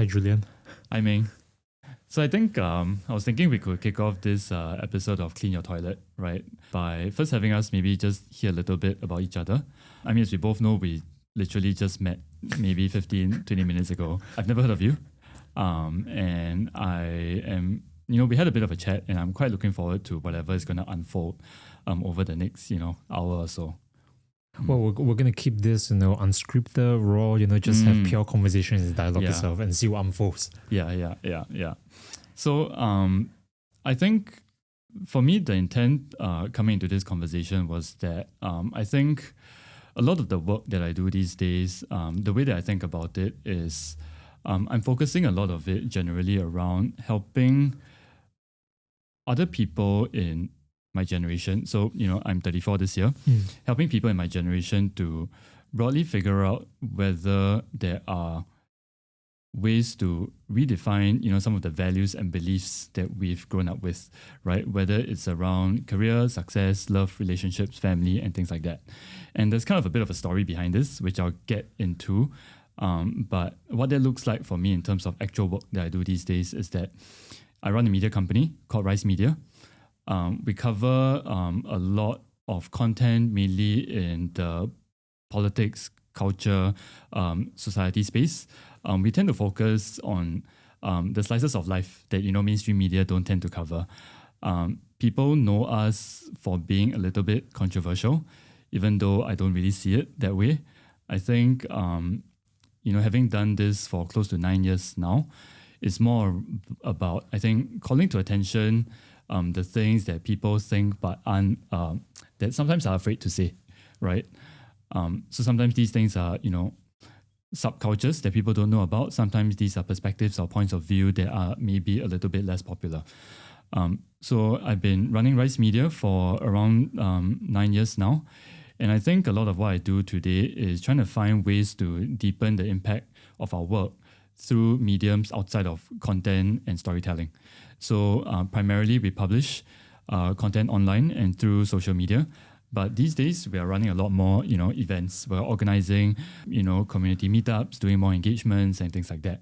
Hi, Julian. Hi, Ming. So I think I was thinking we could kick off this episode of Clean Your Toilet, right? By first having us maybe just hear a little bit about each other. I mean, as we both know, we literally just met maybe 15, 20 minutes ago. I've never heard of you. And I am, we had a bit of a chat and I'm quite looking forward to whatever is going to unfold over the next, hour or so. Well, we're going to keep this, unscripted, raw, just have pure conversations and dialogue itself and see what unfolds. Yeah. So I think for me, the intent coming into this conversation was that I think a lot of the work that I do these days, the way that I think about it is I'm focusing a lot of it generally around helping other people in my generation. So, I'm 34 this year, helping people in my generation to broadly figure out whether there are ways to redefine, some of the values and beliefs that we've grown up with, right? Whether it's around career, success, love, relationships, family, and things like that. And there's kind of a bit of a story behind this, which I'll get into. But what that looks like for me in terms of actual work that I do these days is that I run a media company called Rise Media. We cover a lot of content, mainly in the politics, culture, society space. We tend to focus on the slices of life that mainstream media don't tend to cover. People know us for being a little bit controversial, even though I don't really see it that way. I think having done this for close to 9 years now, it's more about, I think, calling to attention the things that people think but that sometimes are afraid to say, right? So sometimes these things are, subcultures that people don't know about. Sometimes these are perspectives or points of view that are maybe a little bit less popular. So I've been running Rise Media for around 9 years now. And I think a lot of what I do today is trying to find ways to deepen the impact of our work through mediums outside of content and storytelling. So primarily we publish content online and through social media. But these days we are running a lot more, events. We're organizing, community meetups, doing more engagements and things like that.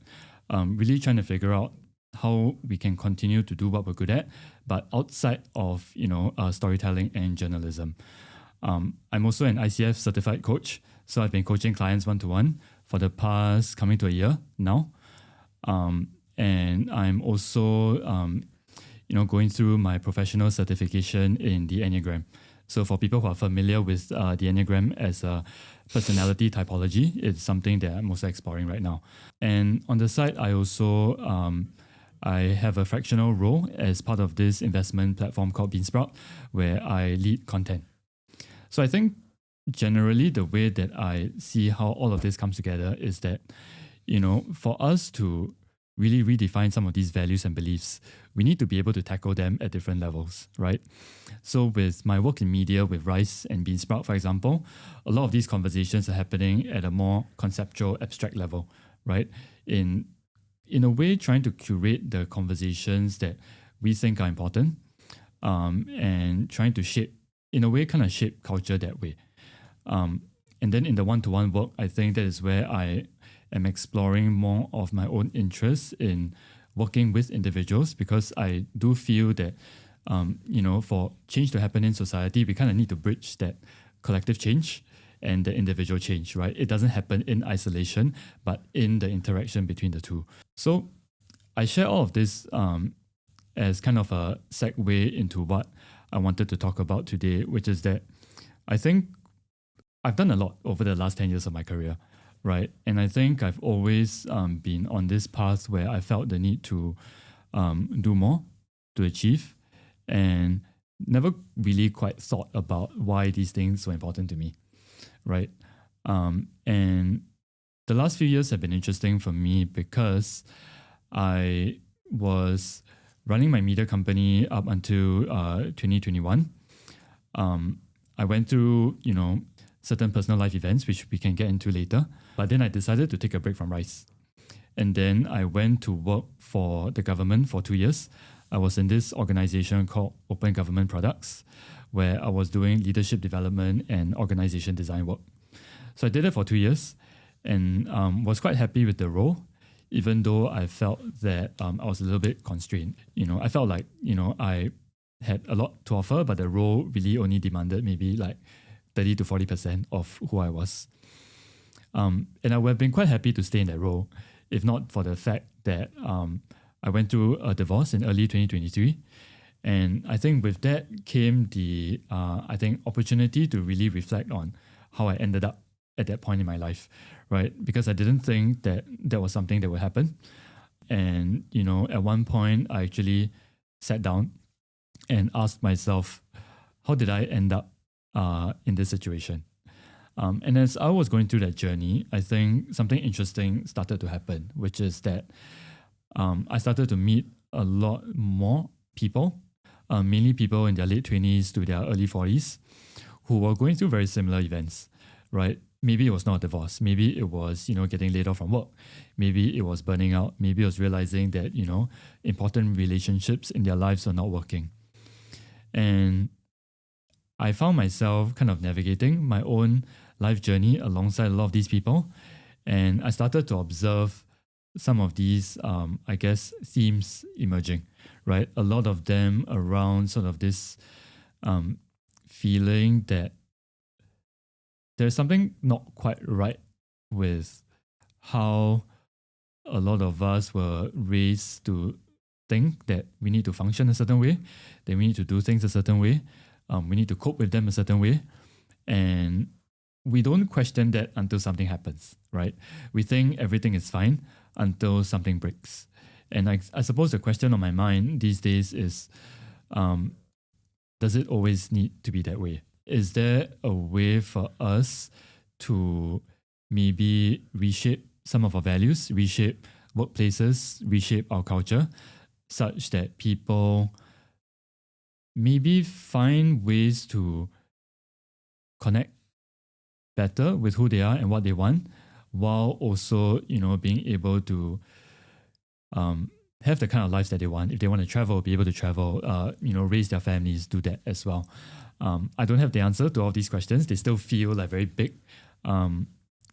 Really trying to figure out how we can continue to do what we're good at, but outside of, storytelling and journalism. I'm also an ICF certified coach. So I've been coaching clients one-to-one for the past coming to a year now. And I'm also, going through my professional certification in the Enneagram. So for people who are familiar with the Enneagram as a personality typology, it's something that I'm also exploring right now. And on the side, I also I have a fractional role as part of this investment platform called Beansprout, where I lead content. So I think generally the way that I see how all of this comes together is that, for us to really redefine some of these values and beliefs, we need to be able to tackle them at different levels, right? So with my work in media with Rice and Beansprout, for example, a lot of these conversations are happening at a more conceptual, abstract level, right? In a way, trying to curate the conversations that we think are important and trying to shape culture that way. And then in the one-to-one work, I think that is where I am exploring more of my own interests in working with individuals, because I do feel that, for change to happen in society, we kind of need to bridge that collective change and the individual change, right? It doesn't happen in isolation, but in the interaction between the two. So I share all of this as kind of a segue into what I wanted to talk about today, which is that I think I've done a lot over the last 10 years of my career, right? And I think I've always been on this path where I felt the need to do more, to achieve, and never really quite thought about why these things were important to me, right? And the last few years have been interesting for me because I was running my media company up until 2021. I went through, certain personal life events, which we can get into later. But then I decided to take a break from Rice. And then I went to work for the government for 2 years. I was in this organization called Open Government Products, where I was doing leadership development and organization design work. So I did it for 2 years and was quite happy with the role, even though I felt that I was a little bit constrained. I felt like, I had a lot to offer, but the role really only demanded maybe like 30 to 40% of who I was. And I would have been quite happy to stay in that role, if not for the fact that I went through a divorce in early 2023. And I think with that came the, opportunity to really reflect on how I ended up at that point in my life, right? Because I didn't think that that was something that would happen. And, at one point, I actually sat down and asked myself, how did I end up in this situation? And as I was going through that journey, I think something interesting started to happen, which is that I started to meet a lot more people, mainly people in their late 20s to their early 40s, who were going through very similar events, right? Maybe it was not a divorce. Maybe it was, getting laid off from work. Maybe it was burning out. Maybe it was realizing that, important relationships in their lives are not working. And I found myself kind of navigating my own life journey alongside a lot of these people. And I started to observe some of these, themes emerging, right? A lot of them around sort of this feeling that there's something not quite right with how a lot of us were raised to think that we need to function a certain way, that we need to do things a certain way, we need to cope with them a certain way. And we don't question that until something happens, right? We think everything is fine until something breaks. And I suppose the question on my mind these days is, does it always need to be that way? Is there a way for us to maybe reshape some of our values, reshape workplaces, reshape our culture, such that people maybe find ways to connect better with who they are and what they want, while also, being able to have the kind of lives that they want. If they want to travel, be able to travel, raise their families, do that as well. I don't have the answer to all these questions. They still feel like very big,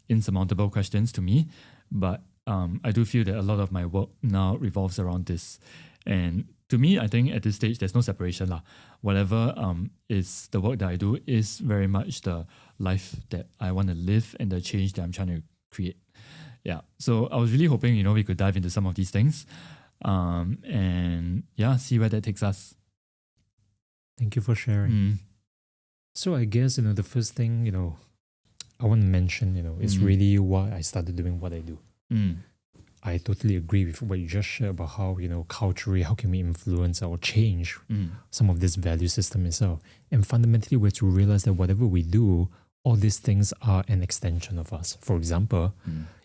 insurmountable questions to me. But I do feel that a lot of my work now revolves around this. And to me, I think at this stage, there's no separation. Whatever is the work that I do is very much the life that I want to live and the change that I'm trying to create. Yeah. So I was really hoping, we could dive into some of these things and see where that takes us. Thank you for sharing. So I guess, the first thing, I want to mention, is really why I started doing what I do. I totally agree with what you just shared about how, culturally, how can we influence or change some of this value system itself. And fundamentally, we have to realize that whatever we do, all these things are an extension of us. For example,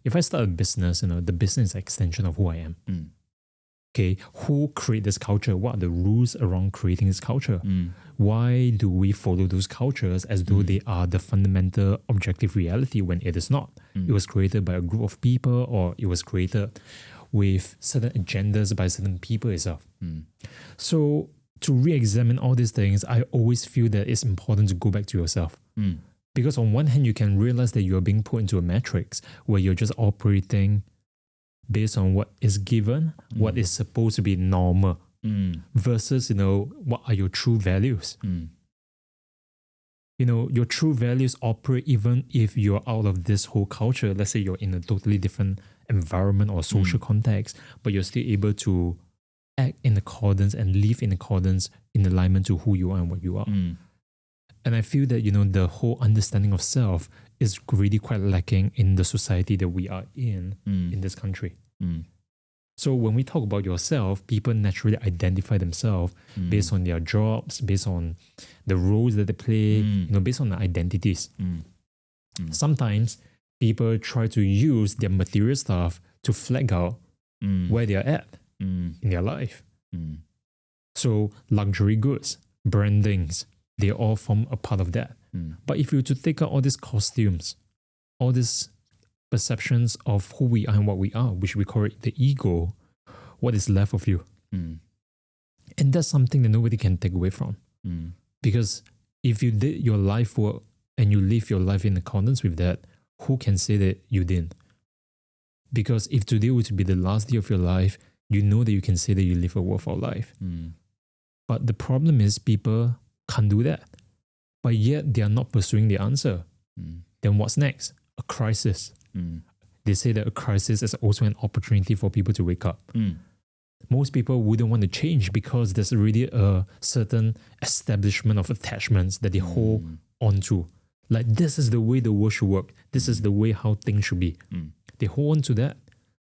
if I start a business, the business is an extension of who I am. Okay, who create this culture? What are the rules around creating this culture? Why do we follow those cultures as though they are the fundamental objective reality when it is not? It was created by a group of people, or it was created with certain agendas by certain people itself. So to re-examine all these things, I always feel that it's important to go back to yourself. Because on one hand, you can realize that you're being put into a matrix where you're just operating based on what is given, what is supposed to be normal, versus, what are your true values? Your true values operate even if you're out of this whole culture. Let's say you're in a totally different environment or social context, but you're still able to act in accordance and live in accordance, in alignment to who you are and what you are. And I feel that, the whole understanding of self is really quite lacking in the society that we are in this country. So when we talk about yourself, people naturally identify themselves based on their jobs, based on the roles that they play, based on their identities. Sometimes people try to use their material stuff to flag out where they are at in their life. So luxury goods, brandings, they all form a part of that. But if you were to take out all these costumes, all these perceptions of who we are and what we are, which we call it the ego, what is left of you? And that's something that nobody can take away from. Because if you did your life work and you live your life in accordance with that, who can say that you didn't? Because if today were to be the last day of your life, you know that you can say that you live a worthwhile life. But the problem is people can't do that. But yet they are not pursuing the answer. Then what's next? A crisis. They say that a crisis is also an opportunity for people to wake up. Most people wouldn't want to change because there's already a certain establishment of attachments that they hold onto. Like, this is the way the world should work. This is the way how things should be. They hold on to that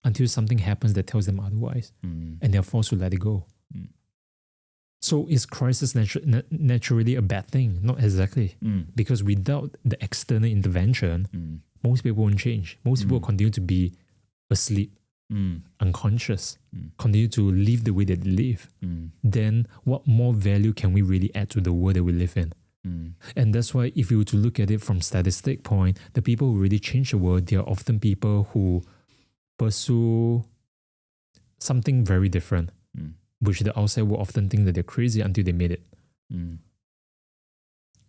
until something happens that tells them otherwise. And they're forced to let it go. So is crisis naturally a bad thing? Not exactly. Because without the external intervention, most people won't change. Most people continue to be asleep, unconscious, continue to live the way that they live. Then what more value can we really add to the world that we live in? And that's why if you were to look at it from statistic point, the people who really change the world, they are often people who pursue something very different, which the outside will often think that they're crazy until they made it. And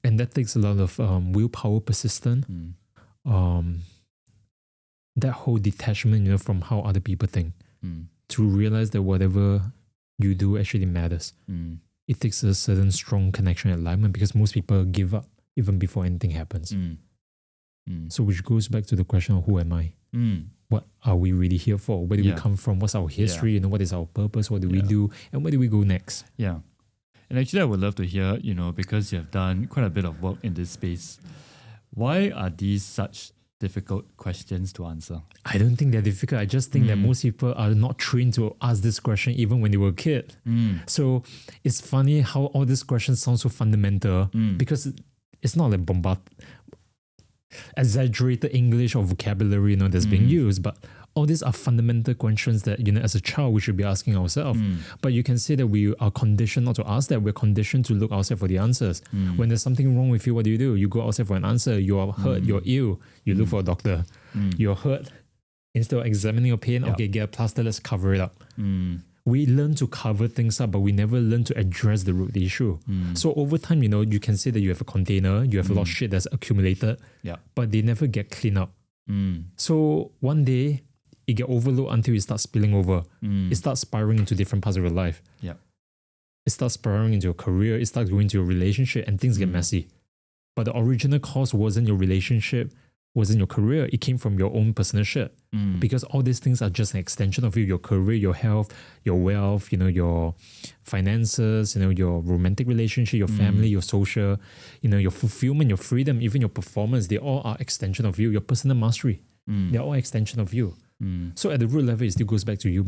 that takes a lot of willpower, persistence, that whole detachment, from how other people think, to realize that whatever you do actually matters. It takes a certain strong connection and alignment because most people give up even before anything happens. So which goes back to the question of who am I? What are we really here for? Where do we come from? What's our history? What is our purpose? What do we do? And where do we go next? Yeah. And actually I would love to hear, because you have done quite a bit of work in this space, why are these such difficult questions to answer? I don't think they're difficult. I just think that most people are not trained to ask this question even when they were a kid. So it's funny how all these questions sound so fundamental because it's not like exaggerated English or vocabulary that's being used, but all these are fundamental questions that as a child we should be asking ourselves. But you can say that we are conditioned not to ask that. We're conditioned to look outside for the answers. When there's something wrong with you, what do? You go outside for an answer. You are hurt, you're ill, you look for a doctor. You're hurt, instead of examining your pain, okay, get a plaster, let's cover it up. We learn to cover things up, but we never learn to address the root issue. So over time, you can say that you have a container, you have a lot of shit that's accumulated, but they never get cleaned up. So one day, it get overloaded until it starts spilling over. It starts spiraling into different parts of your life. It starts spiraling into your career, it starts going into your relationship, and things get messy. But the original cause wasn't your relationship, wasn't your career, it came from your own personal shit. Because all these things are just an extension of you, your career, your health, your wealth, your finances, your romantic relationship, your family, your social, your fulfillment, your freedom, even your performance, they all are extension of you, your personal mastery. They're all extension of you. So at the root level, it still goes back to you.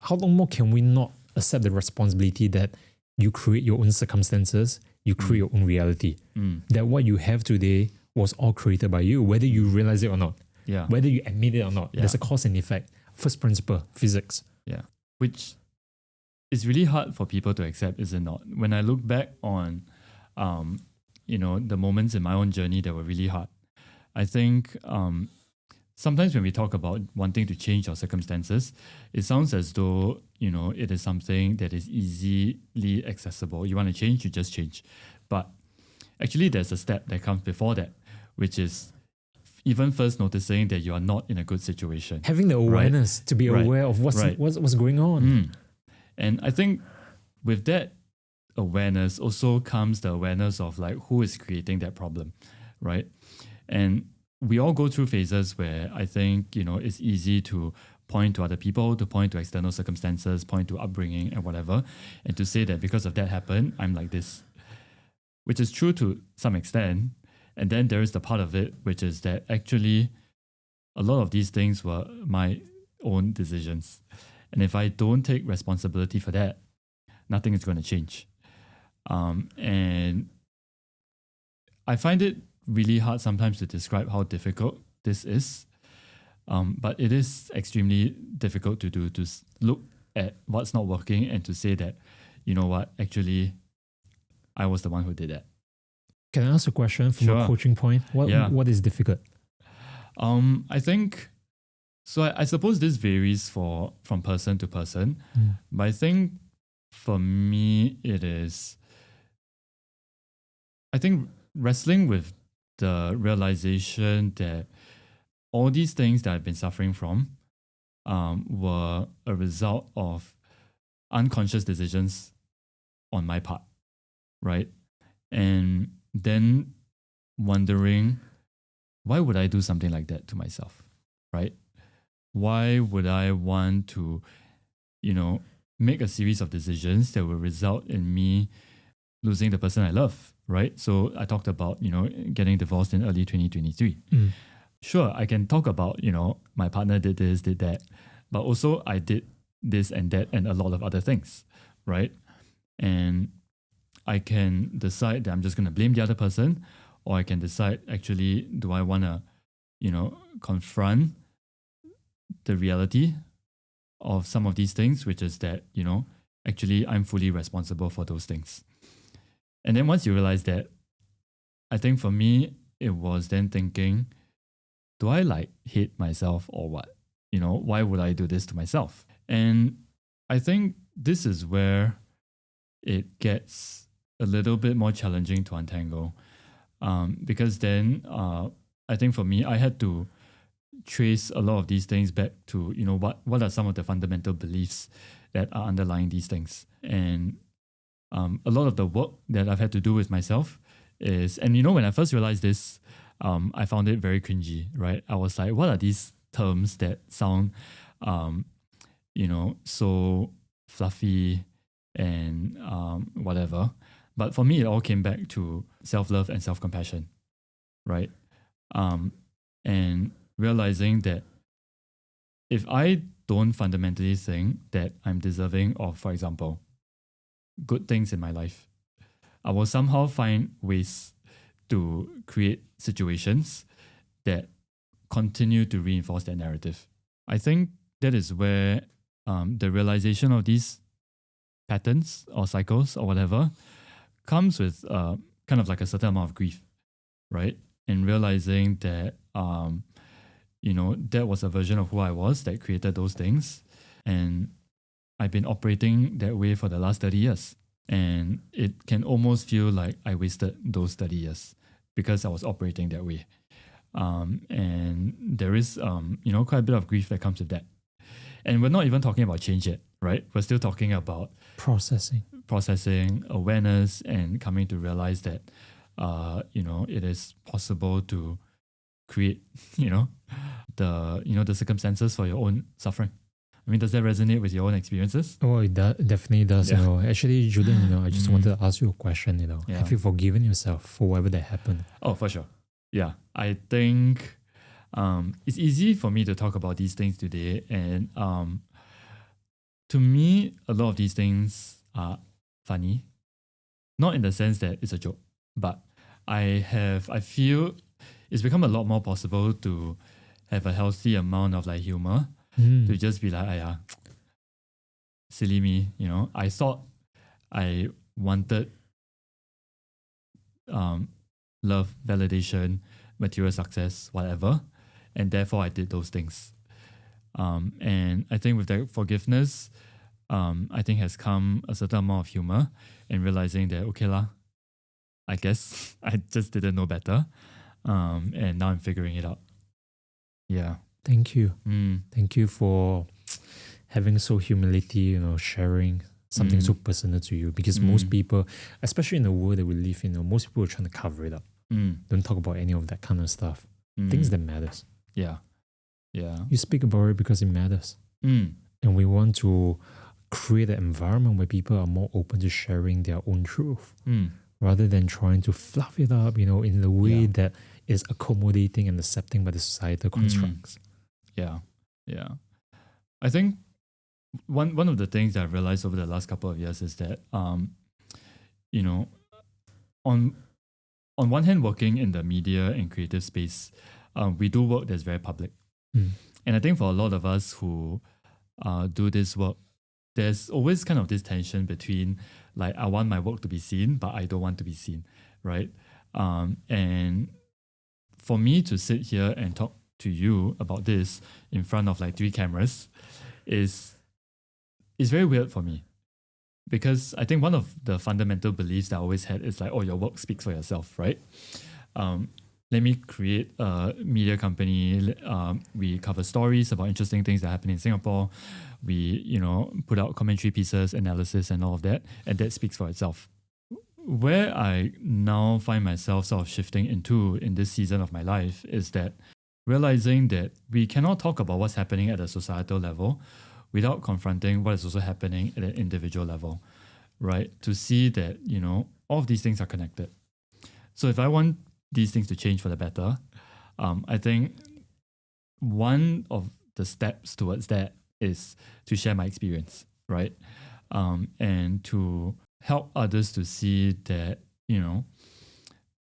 How long more can we not accept the responsibility that you create your own circumstances, you create your own reality, that what you have today was all created by you, whether you realize it or not, whether you admit it or not. There's a cause and effect. First principle, physics. Which is really hard for people to accept, is it not? When I look back on, the moments in my own journey that were really hard, I think sometimes when we talk about wanting to change our circumstances, it sounds as though, it is something that is easily accessible. You want to change, you just change. But actually, there's a step that comes before that, which is even first noticing that you are not in a good situation. Having the awareness to be aware of what's going on. And I think with that awareness also comes the awareness of who is creating that problem, right? And we all go through phases where I think, it's easy to point to other people, to point to external circumstances, point to upbringing and whatever, and to say that because of that happened, I'm like this, which is true to some extent. And then there is the part of it, which is that actually a lot of these things were my own decisions. And if I don't take responsibility for that, nothing is going to change. And I find it really hard sometimes to describe how difficult this is. But it is extremely difficult to do, to look at what's not working and to say that, you know what, actually, I was the one who did that. Can I ask a question from a coaching point? What is difficult? I think, so I suppose this varies from person to person, but I think for me it is, I think wrestling with the realization that all these things that I've been suffering from were a result of unconscious decisions on my part, right? And then wondering, why would I do something like that to myself, right? Why would I want to, make a series of decisions that will result in me losing the person I love, right? So I talked about, getting divorced in early 2023. Sure, I can talk about, my partner did this, did that, but also I did this and that and a lot of other things, right? And I can decide that I'm just going to blame the other person, or I can decide, actually, do I want to, confront the reality of some of these things, which is that, actually I'm fully responsible for those things. And then once you realize that, I think for me, it was then thinking, do I hate myself or what? Why would I do this to myself? And I think this is where it gets a little bit more challenging to untangle. Because then I think for me, I had to trace a lot of these things back to, what are some of the fundamental beliefs that are underlying these things. And a lot of the work that I've had to do with myself is, and when I first realized this, I found it very cringy, right? I was like, what are these terms that sound, so fluffy and whatever. But for me, it all came back to self-love and self-compassion, right? And realizing that if I don't fundamentally think that I'm deserving of, for example, good things in my life, I will somehow find ways to create situations that continue to reinforce that narrative. I think that is where the realization of these patterns or cycles or whatever comes with kind of like a certain amount of grief, right? And realizing that, that was a version of who I was that created those things. And I've been operating that way for the last 30 years. And it can almost feel like I wasted those 30 years because I was operating that way. And there is, quite a bit of grief that comes with that. And we're not even talking about change yet, right? We're still talking about processing, awareness, and coming to realize that, it is possible to create, the circumstances for your own suffering. I mean, does that resonate with your own experiences? Oh, it definitely does. Yeah. Actually, Julian, I just wanted to ask you a question. Yeah. Have you forgiven yourself for whatever that happened? Oh, for sure. Yeah, I think it's easy for me to talk about these things today, and to me, a lot of these things are funny, not in the sense that it's a joke, but I feel it's become a lot more possible to have a healthy amount of humor. To just be like, silly me, I thought I wanted love, validation, material success, whatever, and therefore I did those things. And I think with that forgiveness, I think has come a certain amount of humor and realizing that, okay lah, I guess I just didn't know better. And now I'm figuring it out. Yeah. Thank you. Thank you for having so humility, sharing something so personal to you. Because most people, especially in the world that we live in, most people are trying to cover it up. Don't talk about any of that kind of stuff. Things that matters. Yeah. Yeah. You speak about it because it matters. And we want to create an environment where people are more open to sharing their own truth. Rather than trying to fluff it up, in the way that is accommodating and accepting by the societal constructs. Yeah. Yeah. I think one of the things that I've realized over the last couple of years is that, on one hand, working in the media and creative space, we do work that's very public. And I think for a lot of us who do this work, there's always kind of this tension between I want my work to be seen, but I don't want to be seen, right? And for me to sit here and talk to you about this in front of 3 cameras is very weird for me, because I think one of the fundamental beliefs that I always had is your work speaks for yourself, right? let me create a media company. We cover stories about interesting things that happen in Singapore. We, put out commentary pieces, analysis, and all of that, and that speaks for itself. Where I now find myself sort of shifting into in this season of my life is that realizing that we cannot talk about what's happening at a societal level without confronting what is also happening at an individual level, right? To see that, all of these things are connected. So if I want these things to change for the better, I think one of the steps towards that is to share my experience, right? And to help others to see that,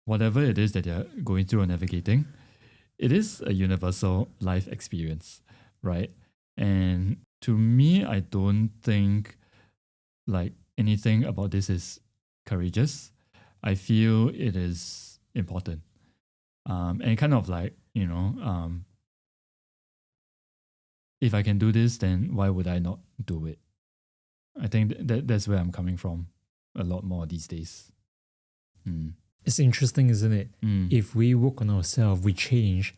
whatever it is that they're going through or navigating, it is a universal life experience, right? And to me, I don't think like anything about this is courageous. I feel it is important. And kind of like, if I can do this, then why would I not do it? I think that's where I'm coming from a lot more these days. It's interesting, isn't it? If we work on ourselves, we change,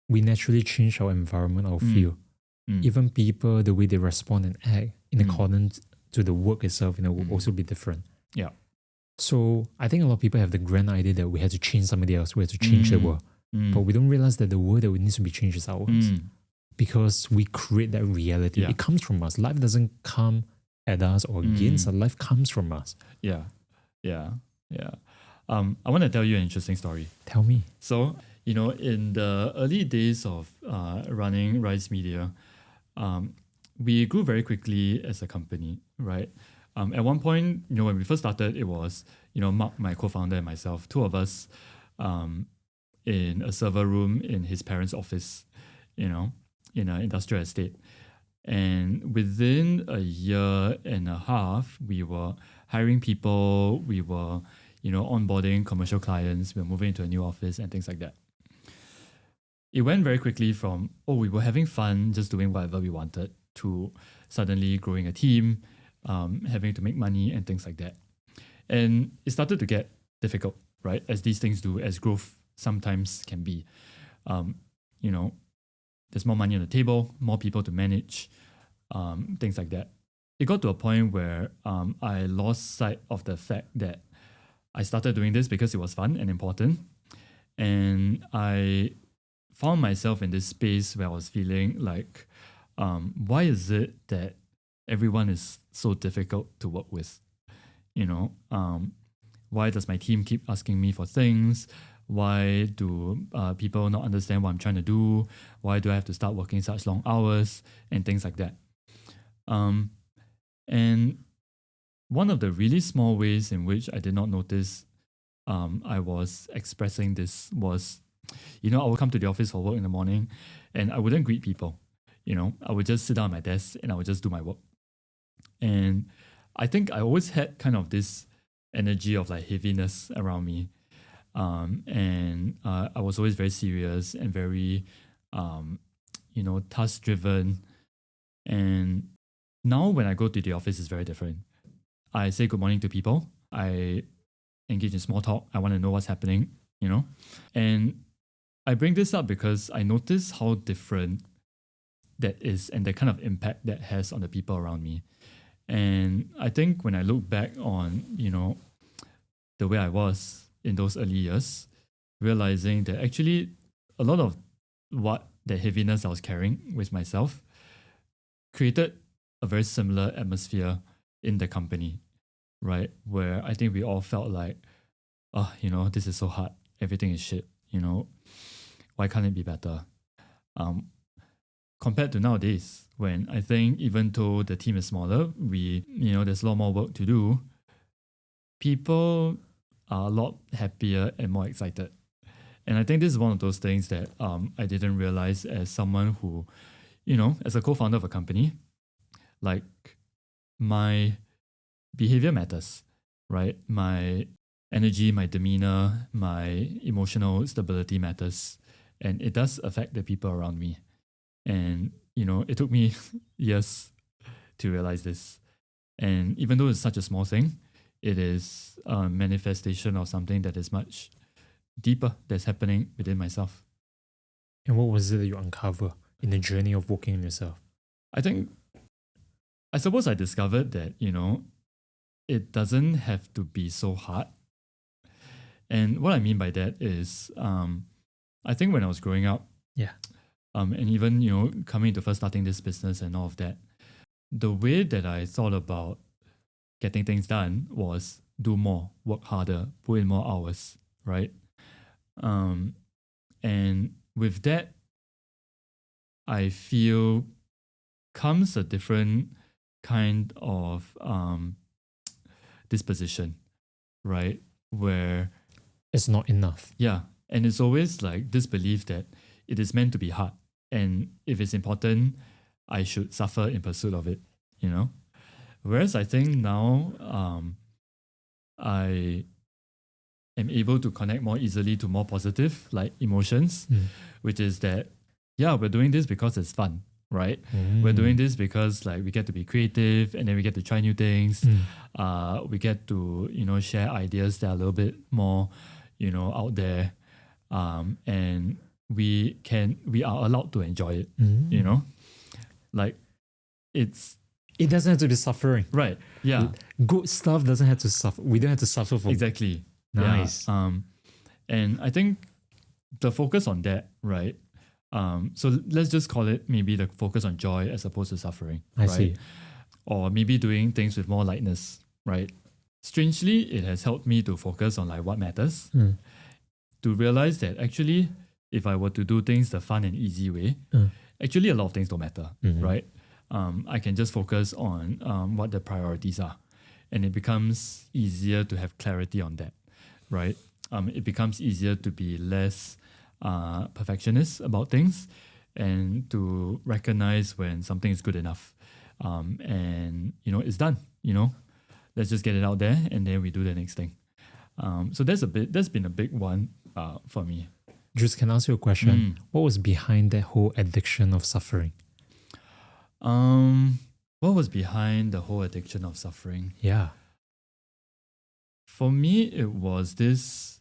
we naturally change our environment, our field. Even people, the way they respond and act in accordance to the work itself, will also be different. Yeah. So I think a lot of people have the grand idea that we have to change somebody else, we have to change the world. But we don't realize that the world that needs to be changed is ours. Because we create that reality. Yeah. It comes from us. Life doesn't come at us or against us. Life comes from us. Yeah. I want to tell you an interesting story. Tell me. So, in the early days of running Rise Media, we grew very quickly as a company, right? At one point, when we first started, it was, Mark, my co-founder, and myself, two of us in a server room in his parents' office, in an industrial estate. And within a year and a half, we were hiring people, we were, onboarding commercial clients, we were moving into a new office and things like that. It went very quickly from, we were having fun, just doing whatever we wanted, to suddenly growing a team, having to make money and things like that. And it started to get difficult, right? As these things do, as growth sometimes can be. There's more money on the table, more people to manage, things like that. It got to a point where I lost sight of the fact that I started doing this because it was fun and important. And I found myself in this space where I was feeling like, why is it that everyone is so difficult to work with? Why does my team keep asking me for things? Why do people not understand what I'm trying to do? Why do I have to start working such long hours and things like that? And one of the really small ways in which I did not notice I was expressing this was, I would come to the office for work in the morning and I wouldn't greet people. I would just sit down at my desk and I would just do my work. And I think I always had kind of this energy of like heaviness around me. And I was always very serious and very, task-driven. And now when I go to the office, it's very different. I say good morning to people. I engage in small talk. I want to know what's happening, And I bring this up because I notice how different that is and the kind of impact that has on the people around me. And I think when I look back on, the way I was in those early years, realizing that actually a lot of what the heaviness I was carrying with myself created a very similar atmosphere in the company, right? Where I think we all felt like, this is so hard. Everything is shit, Why can't it be better? Compared to nowadays, when I think even though the team is smaller, there's a lot more work to do, people are a lot happier and more excited. And I think this is one of those things that I didn't realize as someone who, as a co-founder of a company, like my behavior matters, right? My energy, my demeanor, my emotional stability matters. And it does affect the people around me. And, it took me years to realize this. And even though it's such a small thing, it is a manifestation of something that is much deeper that's happening within myself. And what was it that you uncover in the journey of working on yourself? I suppose I discovered that, it doesn't have to be so hard. And what I mean by that is, I think when I was growing up, and even, coming to first starting this business and all of that, the way that I thought about getting things done was do more, work harder, put in more hours, right? And with that, I feel comes a different kind of disposition, right? Where it's not enough. Yeah. And it's always like this belief that it is meant to be hard. And if it's important, I should suffer in pursuit of it, Whereas I think now I am able to connect more easily to more positive like emotions, which is that, we're doing this because it's fun, right? We're doing this because like we get to be creative and then we get to try new things. We get to, share ideas that are a little bit more, out there. And we are allowed to enjoy it, like it doesn't have to be suffering. Right. Yeah. Good stuff doesn't have to suffer. We don't have to suffer for Exactly. Nice. Yeah. And I think the focus on that, right? So let's just call it maybe the focus on joy as opposed to suffering. I see. Or maybe doing things with more lightness, right? Strangely, it has helped me to focus on like what matters. To realize that actually, if I were to do things the fun and easy way, actually a lot of things don't matter, right? I can just focus on what the priorities are. And it becomes easier to have clarity on that, right? It becomes easier to be less perfectionist about things and to recognize when something is good enough. And, it's done, Let's just get it out there and then we do the next thing. So that's been a big one for me. Jules, can I ask you a question? What was behind that whole addiction of suffering? What was behind the whole addiction of suffering? Yeah. For me, it was this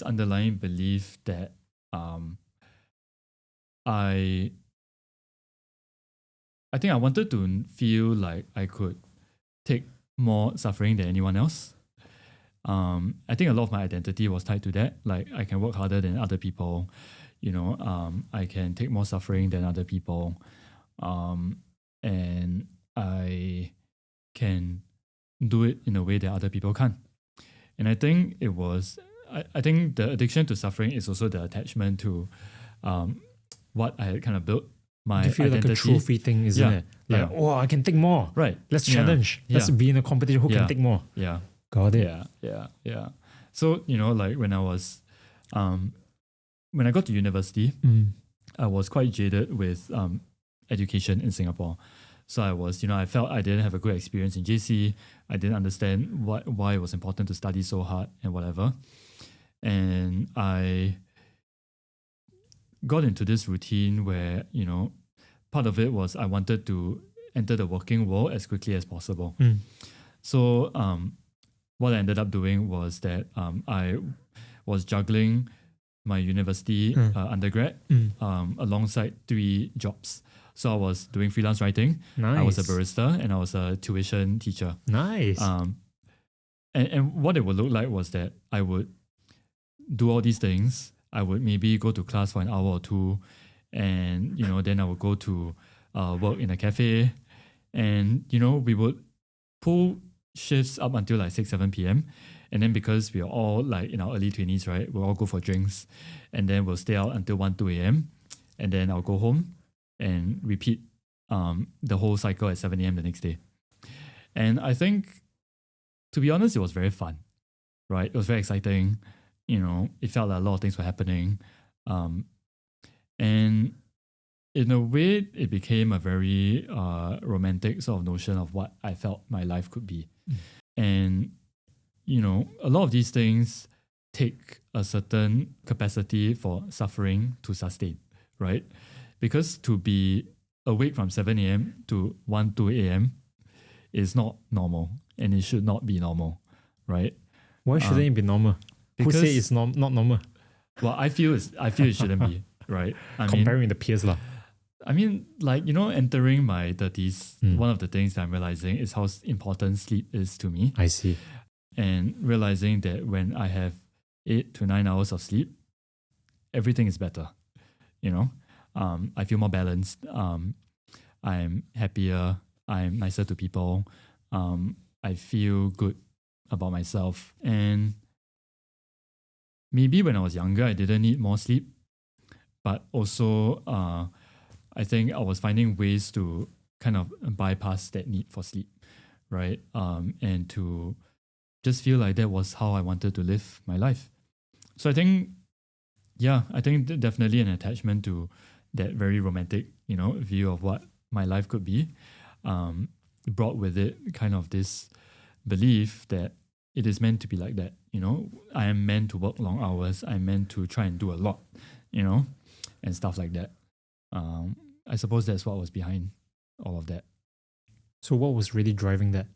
underlying belief that I think I wanted to feel like I could take more suffering than anyone else. I think a lot of my identity was tied to that. Like I can work harder than other people, I can take more suffering than other people. And I can do it in a way that other people can't. And I think I think the addiction to suffering is also the attachment to what I had kind of built my you feel identity. like a trophy thing, isn't it? Like, I can take more. Right. Let's challenge. Let's be in a competition. Who can take more? Yeah. Got it. Yeah. So, like when I was, when I got to university, I was quite jaded with education in Singapore. So I was, I felt I didn't have a good experience in JC. I didn't understand why it was important to study so hard and whatever. And I got into this routine where, part of it was I wanted to enter the working world as quickly as possible. So what I ended up doing was that I was juggling my university undergrad alongside 3 jobs. So I was doing freelance writing. Nice. I was a barista and I was a tuition teacher. Nice. And what it would look like was that I would do all these things. I would maybe go to class for an hour or 2 and, then I would go to work in a cafe and, we would pull shifts up until like 6, 7 p.m. And then because we are all like in our early 20s, right, we'll all go for drinks and then we'll stay out until 1, 2 a.m. And then I'll go home and repeat the whole cycle at 7 a.m. the next day. And I think, to be honest, it was very fun, right? It was very exciting. It felt like a lot of things were happening. And in a way, it became a very romantic sort of notion of what I felt my life could be. And, a lot of these things take a certain capacity for suffering to sustain, right? Because to be awake from 7 a.m. to 1, 2 a.m. is not normal and it should not be normal, right? Why shouldn't it be normal? Who say it's not normal? Well, I feel it shouldn't be, right? Comparing with the peers lah. I mean, like, entering my 30s, one of the things that I'm realizing is how important sleep is to me. I see. And realizing that when I have 8 to 9 hours of sleep, everything is better. I feel more balanced. I'm happier. I'm nicer to people. I feel good about myself. And maybe when I was younger, I didn't need more sleep. But also, I think I was finding ways to kind of bypass that need for sleep, right? And to just feel like that was how I wanted to live my life. So I think definitely an attachment to that very romantic, view of what my life could be, brought with it kind of this belief that it is meant to be like that. I am meant to work long hours. I'm meant to try and do a lot, and stuff like that. I suppose that's what was behind all of that. So what was really driving that?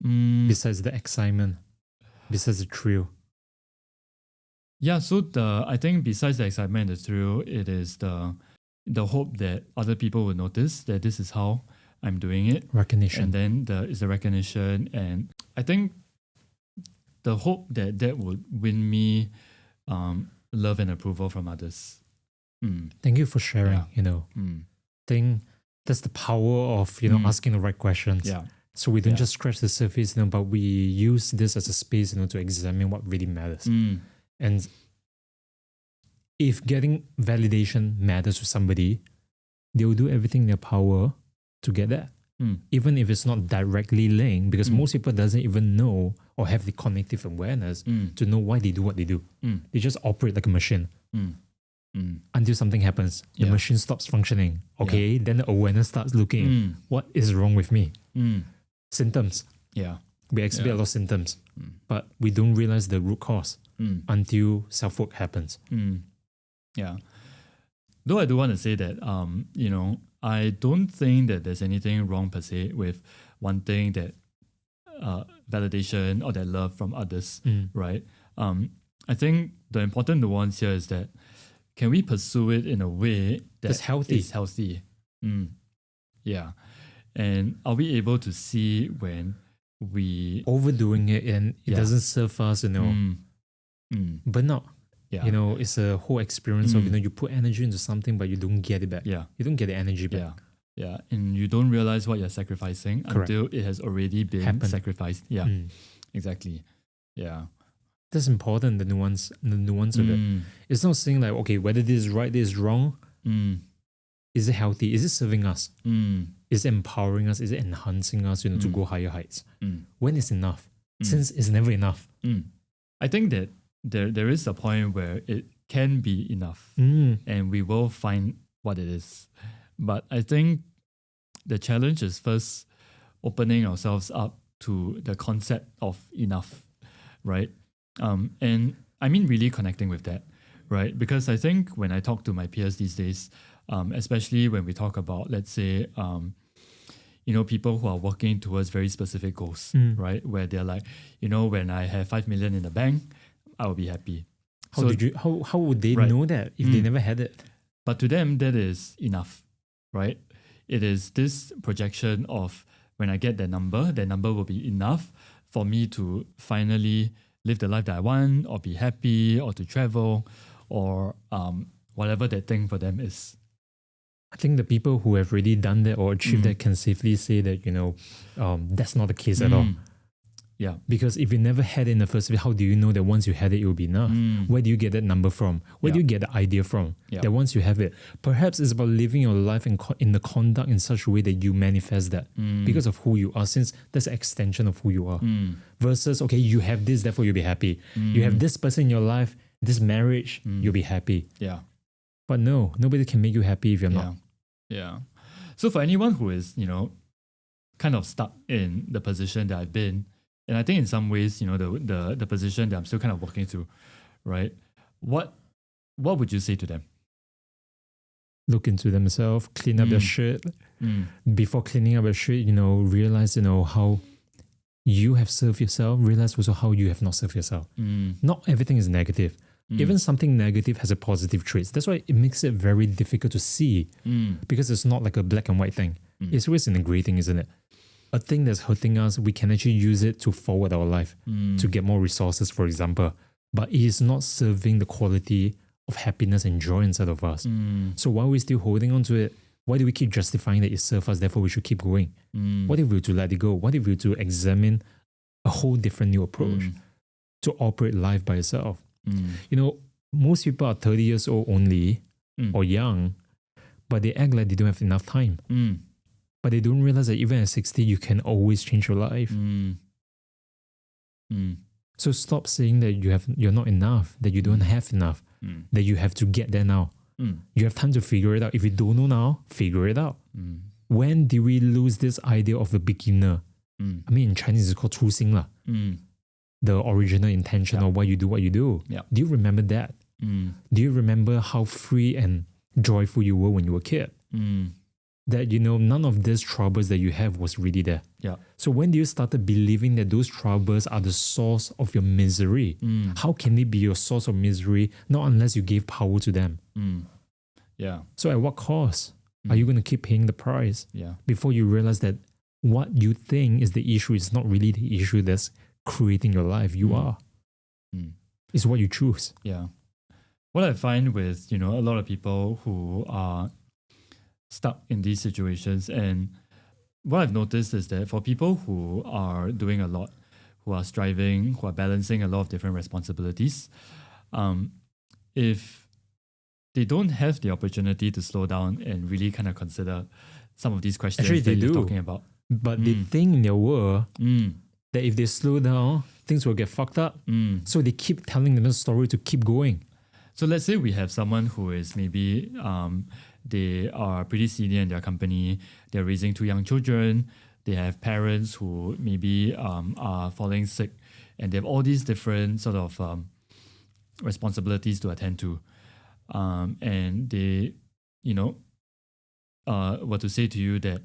Besides the excitement, besides the thrill? Yeah, so I think besides the excitement and the thrill, it is the hope that other people will notice that this is how I'm doing it. Recognition. And then is the recognition. And I think the hope that would win me love and approval from others. Thank you for sharing, I think that's the power of, asking the right questions. Yeah. So we don't just scratch the surface, but we use this as a space, to examine what really matters. And if getting validation matters to somebody, they will do everything in their power to get that. Even if it's not directly linked, because most people doesn't even know or have the cognitive awareness to know why they do what they do. They just operate like a machine. Until something happens, the machine stops functioning. Okay, then the awareness starts looking, what is wrong with me? Symptoms. Yeah. We exhibit a lot of symptoms, but we don't realize the root cause until self-work happens. Yeah. Though I do want to say that, I don't think that there's anything wrong per se with wanting that validation or that love from others, right? I think the important nuance here is that can we pursue it in a way that's healthy? Is healthy. Yeah. And are we able to see when we overdoing it and it doesn't serve us, burnout. Yeah. It's a whole experience of, you put energy into something, but you don't get it back. Yeah. You don't get the energy back. Yeah. Yeah. And you don't realize what you're sacrificing until it has already been sacrificed. Yeah. Exactly. Yeah. That's important, the nuance of it. It's not saying like, okay, whether this is right, this is wrong. Is it healthy? Is it serving us? Is it empowering us? Is it enhancing us, to go higher heights? When is enough? Since it's never enough. I think that there is a point where it can be enough and we will find what it is. But I think the challenge is first opening ourselves up to the concept of enough, right? And I mean really connecting with that, right? Because I think when I talk to my peers these days, especially when we talk about, let's say, people who are working towards very specific goals, right? Where they're like, when I have 5 million in the bank, I will be happy. How would they know that if they never had it? But to them, that is enough, right? It is this projection of when I get that number will be enough for me to finally live the life that I want, or be happy, or to travel, or whatever that thing for them is. I think the people who have already done that or achieved that can safely say that, that's not the case at all. Yeah. Because if you never had it in the first place, how do you know that once you had it, it will be enough? Where do you get that number from? Where do you get the idea from? That once you have it, perhaps it's about living your life in the conduct in such a way that you manifest that because of who you are, since that's an extension of who you are. Versus, okay, you have this, therefore you'll be happy. You have this person in your life, this marriage, you'll be happy. Yeah. But no, nobody can make you happy if you're not. Yeah. So for anyone who is, kind of stuck in the position that I've been, and I think in some ways, the position that I'm still kind of walking through, right? What would you say to them? Look into themselves, clean up their shit. Before cleaning up their shit, realize, how you have served yourself, realize also how you have not served yourself. Not everything is negative. Even something negative has a positive traits. That's why it makes it very difficult to see because it's not like a black and white thing. It's always in a gray thing, isn't it? A thing that's hurting us, we can actually use it to forward our life, to get more resources, for example. But it is not serving the quality of happiness and joy inside of us. So why are we still holding on to it? Why do we keep justifying that it serves us, therefore we should keep going? What if we were to let it go? What if we were to examine a whole different new approach to operate life by itself? You know, most people are 30 years old only or young, but they act like they don't have enough time. But they don't realize that even at 60, you can always change your life. So stop saying that you're not enough, that you don't have enough, that you have to get there now. You have time to figure it out. If you don't know now, figure it out. When did we lose this idea of the beginner? I mean, in Chinese, it's called 初心啦. The original intention of why you do what you do. Do you remember that? Do you remember how free and joyful you were when you were a kid? That, you know, none of these troubles that you have was really there. So when do you started believing that those troubles are the source of your misery? How can they be your source of misery? Not unless you gave power to them. So at what cost are you going to keep paying the price before you realize that what you think is the issue is not really the issue that's creating your life? You are. It's what you choose. What I find with, you know, a lot of people who are stuck in these situations, and what I've noticed is that for people who are doing a lot, who are striving, who are balancing a lot of different responsibilities, if they don't have the opportunity to slow down and really kind of consider some of these questions that you're talking about. But they think in their world that if they slow down, things will get fucked up. So they keep telling them the story to keep going. So let's say we have someone who is maybe they are pretty senior in their company, they're raising 2 young children, they have parents who maybe are falling sick, and they have all these different sort of responsibilities to attend to. And they, you know, were to say to you that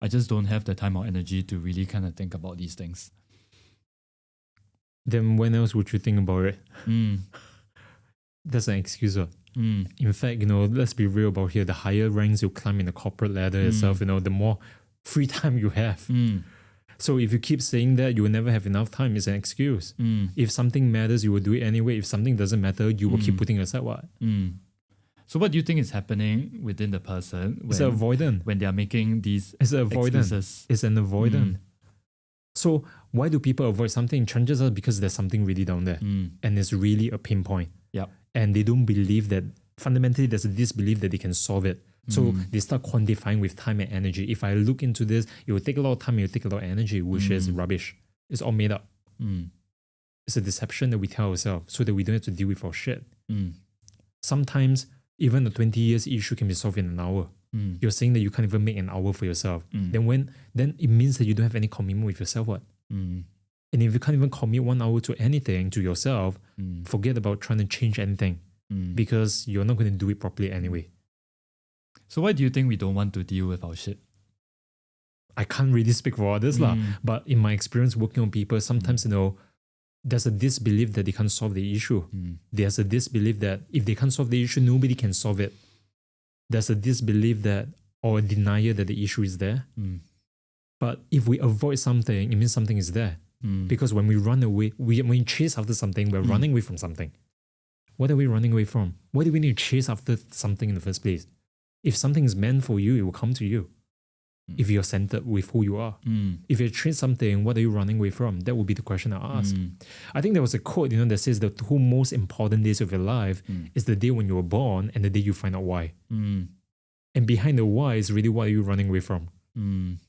I just don't have the time or energy to really kind of think about these things. Then when else would you think about it? That's an excuse. In fact, you know, let's be real about here. The higher ranks you climb in the corporate ladder itself, you know, the more free time you have. So if you keep saying that you will never have enough time, it's an excuse. If something matters, you will do it anyway. If something doesn't matter, you will keep putting aside what? So what do you think is happening within the person it's avoidant. When they are making these it's avoidant. excuses? It's an avoidant. So why do people avoid something? Chances are because there's something really down there and it's really a pinpoint. And they don't believe that, fundamentally there's a disbelief that they can solve it. So they start quantifying with time and energy. If I look into this, it will take a lot of time, it will take a lot of energy, which is rubbish. It's all made up. It's a deception that we tell ourselves so that we don't have to deal with our shit. Sometimes even a 20 years issue can be solved in an hour. You're saying that you can't even make an hour for yourself. Then it means that you don't have any commitment with yourself. And if you can't even commit 1 hour to anything, to yourself, forget about trying to change anything because you're not going to do it properly anyway. So why do you think we don't want to deal with our shit? I can't really speak for others, but in my experience working on people, sometimes, you know, there's a disbelief that they can't solve the issue. There's a disbelief that if they can't solve the issue, nobody can solve it. There's a disbelief that, or a denial that the issue is there. But if we avoid something, it means something is there. Because when we run away, when we chase after something, we're running away from something. What are we running away from? Why do we need to chase after something in the first place? If something is meant for you, it will come to you. If you're centered with who you are. If you chase something, what are you running away from? That would be the question I ask. I think there was a quote, you know, that says the 2 most important days of your life is the day when you were born and the day you find out why. And behind the why is really what are you running away from?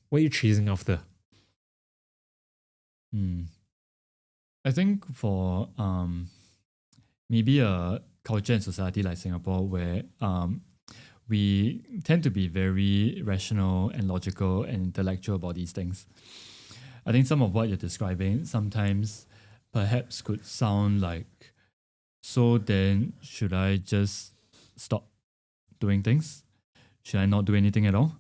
What are you chasing after? I think for maybe a culture and society like Singapore where we tend to be very rational and logical and intellectual about these things. I think some of what you're describing sometimes perhaps could sound like, so then should I just stop doing things? Should I not do anything at all?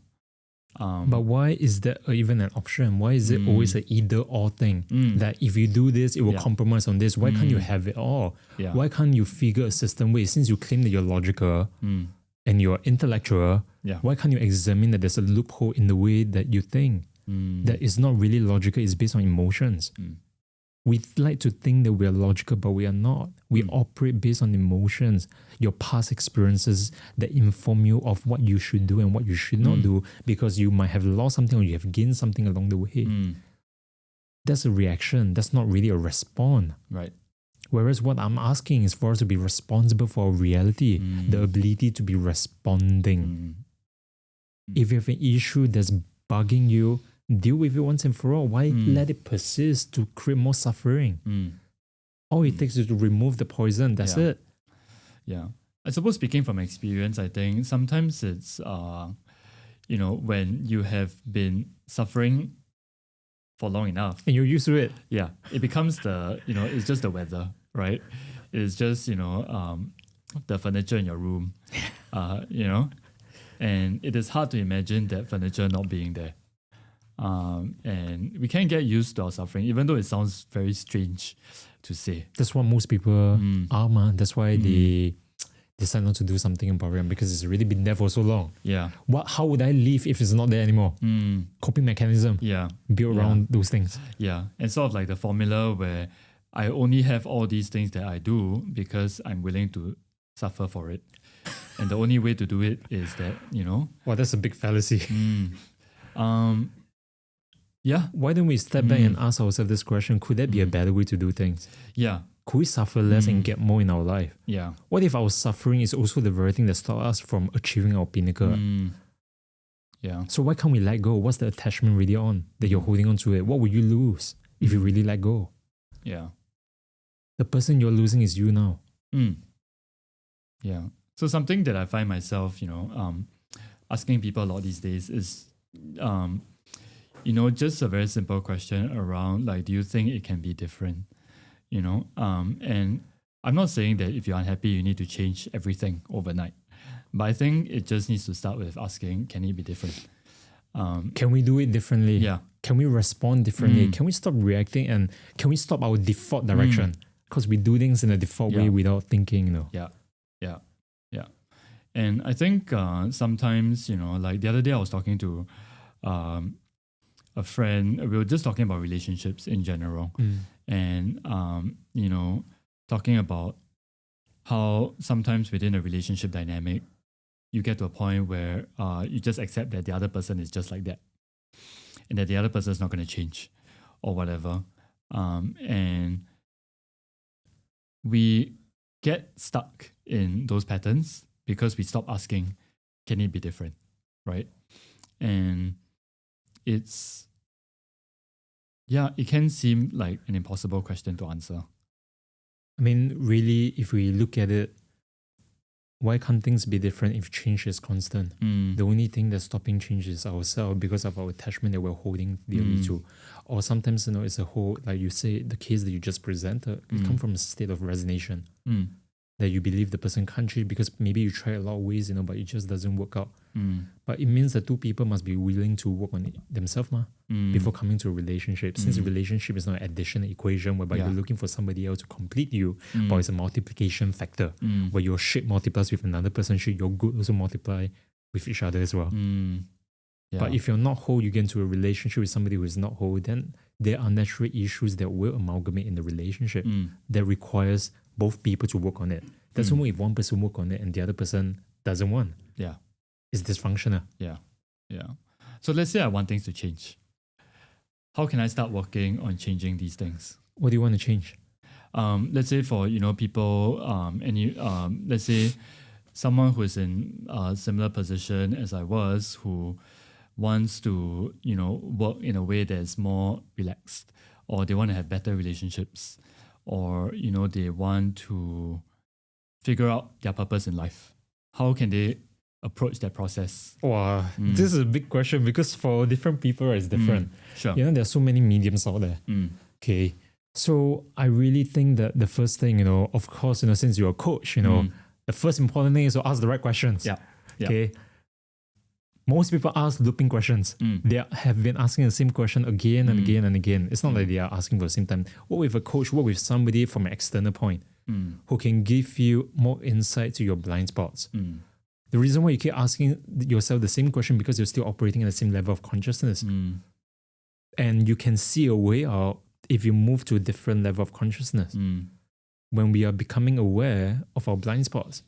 But why is that even an option? Why is it always an either or thing? That if you do this, it will compromise on this. Why can't you have it all? Yeah. Why can't you figure a system way? Since you claim that you're logical and you're intellectual, why can't you examine that there's a loophole in the way that you think? That is not really logical, it's based on emotions. We like to think that we are logical, but we are not. We operate based on emotions, your past experiences that inform you of what you should do and what you should not do, because you might have lost something or you have gained something along the way. That's a reaction. That's not really a response. Right. Whereas what I'm asking is for us to be responsible for our reality, the ability to be responding. If you have an issue that's bugging you, deal with it once and for all. Why let it persist to create more suffering? All it takes is to remove the poison. That's it. Yeah. I suppose speaking from experience, I think sometimes it's, when you have been suffering for long enough. And you're used to it. Yeah. It becomes it's just the weather, right? It's just, the furniture in your room, and it is hard to imagine that furniture not being there. And we can get used to our suffering, even though it sounds very strange to say. That's what most people are, man. That's why they decide not to do something about it, because it's already been there for so long. Yeah. How would I live if it's not there anymore? Coping mechanism. Yeah. Built around those things. Yeah. And sort of like the formula where I only have all these things that I do because I'm willing to suffer for it. And the only way to do it is that, Wow, that's a big fallacy. Yeah. Why don't we step back and ask ourselves this question? Could that be a better way to do things? Yeah. Could we suffer less and get more in our life? Yeah. What if our suffering is also the very thing that stops us from achieving our pinnacle? Yeah. So why can't we let go? What's the attachment really on that you're holding on to it? What would you lose if you really let go? Yeah. The person you're losing is you now. Yeah. So something that I find myself, asking people a lot these days is, just a very simple question around, like, do you think it can be different? And I'm not saying that if you're unhappy, you need to change everything overnight. But I think it just needs to start with asking, can it be different? Can we do it differently? Yeah. Can we respond differently? Can we stop reacting, and can we stop our default direction? Because we do things in a default way without thinking, Yeah. And I think sometimes, like the other day I was talking to a friend. We were just talking about relationships in general. And, talking about how sometimes within a relationship dynamic, you get to a point where you just accept that the other person is just like that, and that the other person is not going to change or whatever. And we get stuck in those patterns because we stop asking, can it be different? Right? And it can seem like an impossible question to answer. I mean, really, if we look at it, why can't things be different if change is constant? The only thing that's stopping change is ourselves because of our attachment that we're holding dearly to. Or sometimes, it's a whole, like you say, the case that you just presented, it comes from a state of resignation. That you believe the person can't change because maybe you try a lot of ways, but it just doesn't work out. But it means that two people must be willing to work on it themselves before coming to a relationship. Since a relationship is not an addition equation whereby you're looking for somebody else to complete you, but it's a multiplication factor where your shit multiplies with another person's shit, your good also multiply with each other as well. But if you're not whole, you get into a relationship with somebody who is not whole, then there are natural issues that will amalgamate in the relationship that requires both people to work on it. That's only if one person work on it and the other person doesn't want. Yeah. It's dysfunctional. Yeah. So let's say I want things to change. How can I start working on changing these things? What do you want to change? Let's say for people, let's say someone who is in a similar position as I was, who wants to work in a way that's more relaxed, or they want to have better relationships, or they want to figure out their purpose in life. How can they approach that process? Wow, this is a big question because for different people, it's different. Sure. There are so many mediums out there. Okay. So I really think that the first thing, of course, since you're a coach, the first important thing is to ask the right questions. Yeah. Okay. Most people ask looping questions. They have been asking the same question again and again and again. It's not like they are asking for the same time. Work with a coach, work with somebody from an external point who can give you more insight to your blind spots. The reason why you keep asking yourself the same question because you're still operating at the same level of consciousness. And you can see a way out if you move to a different level of consciousness. When we are becoming aware of our blind spots,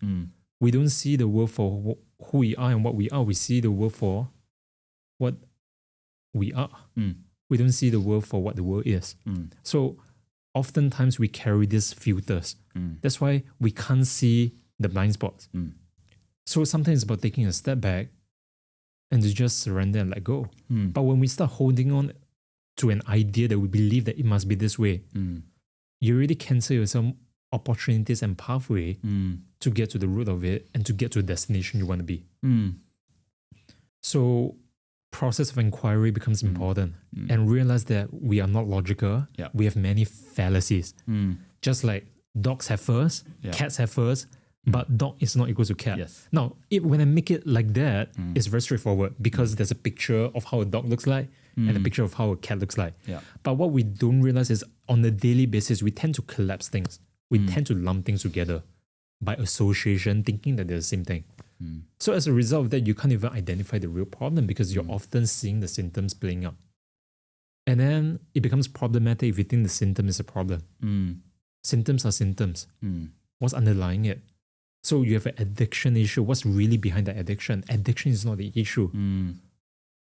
we don't see the world for who we are and what we are. We see the world for what we are. We don't see the world for what the world is. So oftentimes we carry these filters. That's why we can't see the blind spots. So sometimes it's about taking a step back and to just surrender and let go. But when we start holding on to an idea that we believe that it must be this way, you already cancel yourself opportunities and pathway to get to the root of it and to get to a destination you want to be. So process of inquiry becomes important and realize that we are not logical. We have many fallacies. Just like dogs have furs, cats have furs, but dog is not equal to cat. Now, when I make it like that, it's very straightforward because there's a picture of how a dog looks like and a picture of how a cat looks like. But what we don't realize is on a daily basis, we tend to collapse things. We tend to lump things together by association, thinking that they're the same thing. So as a result of that, you can't even identify the real problem because you're often seeing the symptoms playing out. And then it becomes problematic if you think the symptom is a problem. Symptoms are symptoms. What's underlying it? So you have an addiction issue. What's really behind the addiction? Addiction is not the issue.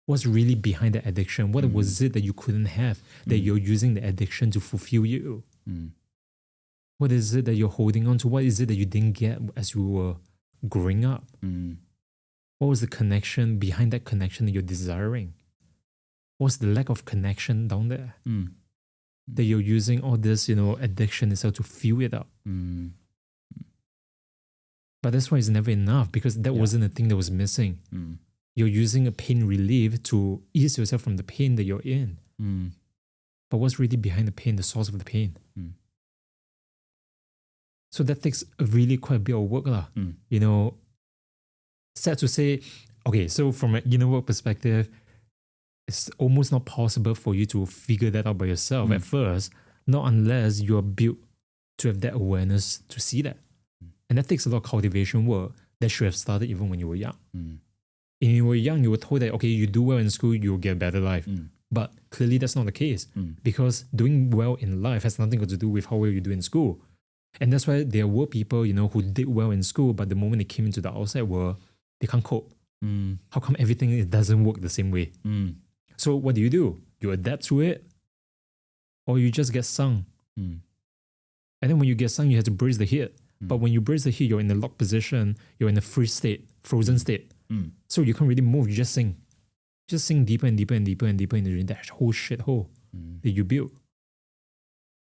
What's really behind the addiction? What was it that you couldn't have that you're using the addiction to fulfill you? What is it that you're holding on to? What is it that you didn't get as you were growing up? What was the connection behind that connection that you're desiring? What's the lack of connection down there? That you're using all this, addiction itself to fill it up. But that's why it's never enough because that wasn't the thing that was missing. You're using a pain relief to ease yourself from the pain that you're in. But what's really behind the pain, the source of the pain? So that takes quite a bit of work. Sad to say, okay, so from an inner work perspective, it's almost not possible for you to figure that out by yourself at first, not unless you're built to have that awareness to see that. And that takes a lot of cultivation work that should have started even when you were young. When you were young, you were told that, okay, you do well in school, you'll get a better life. But clearly that's not the case because doing well in life has nothing to do with how well you do in school. And that's why there were people, who did well in school, but the moment they came into the outside world, they can't cope. How come everything it doesn't work the same way? So what do? You adapt to it or you just get sung. And then when you get sung, you have to brace the hit. But when you brace the hit, you're in a locked position, you're in a frozen state. So you can't really move, you just sing. Just sink deeper and deeper and deeper and deeper into that whole shithole that you built.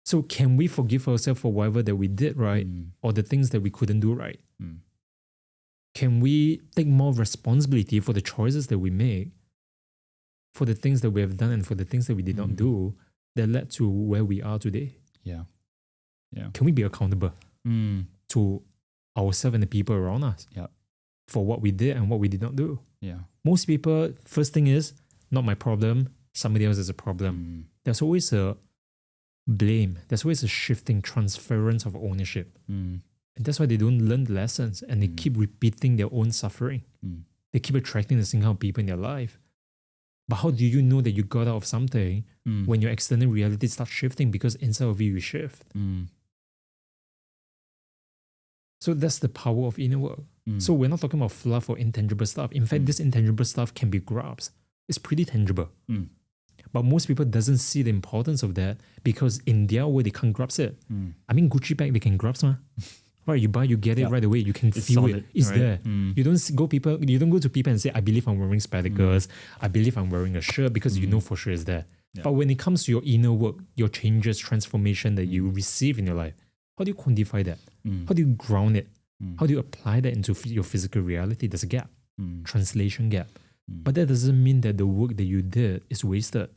So can we forgive ourselves for whatever that we did right or the things that we couldn't do right? Can we take more responsibility for the choices that we make, for the things that we have done and for the things that we did not do that led to where we are today? Can we be accountable to ourselves and the people around us for what we did and what we did not do? Most people, first thing is, not my problem, somebody else is a problem. There's always a blame. There's always a shifting transference of ownership. And that's why they don't learn the lessons and they keep repeating their own suffering. They keep attracting the same kind of people in their life. But how do you know that you got out of something when your external reality starts shifting because inside of you shift? So that's the power of inner work. So we're not talking about fluff or intangible stuff. In fact, this intangible stuff can be grasped. It's pretty tangible. But most people doesn't see the importance of that because in their way, they can't grasp it. I mean, Gucci bag, they can grasp, right? You buy, you get it right away. You can feel solid, it. It's right? There. You don't go to people and say, I believe I'm wearing spectacles. I believe I'm wearing a shirt because you know for sure it's there. But when it comes to your inner work, your changes, transformation that you receive in your life, how do you quantify that? How do you ground it? How do you apply that into your physical reality? There's a gap, translation gap. But that doesn't mean that the work that you did is wasted.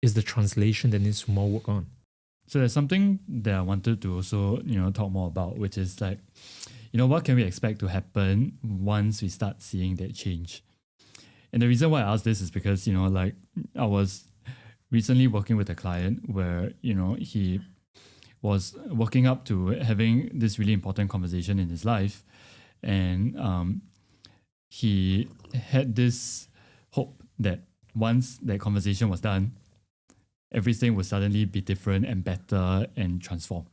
It's the translation that needs more work on. So there's something that I wanted to also, talk more about, which is like, what can we expect to happen once we start seeing that change? And the reason why I asked this is because, like I was recently working with a client where, he was working up to having this really important conversation in his life. And he had this hope that once that conversation was done, everything would suddenly be different and better and transform.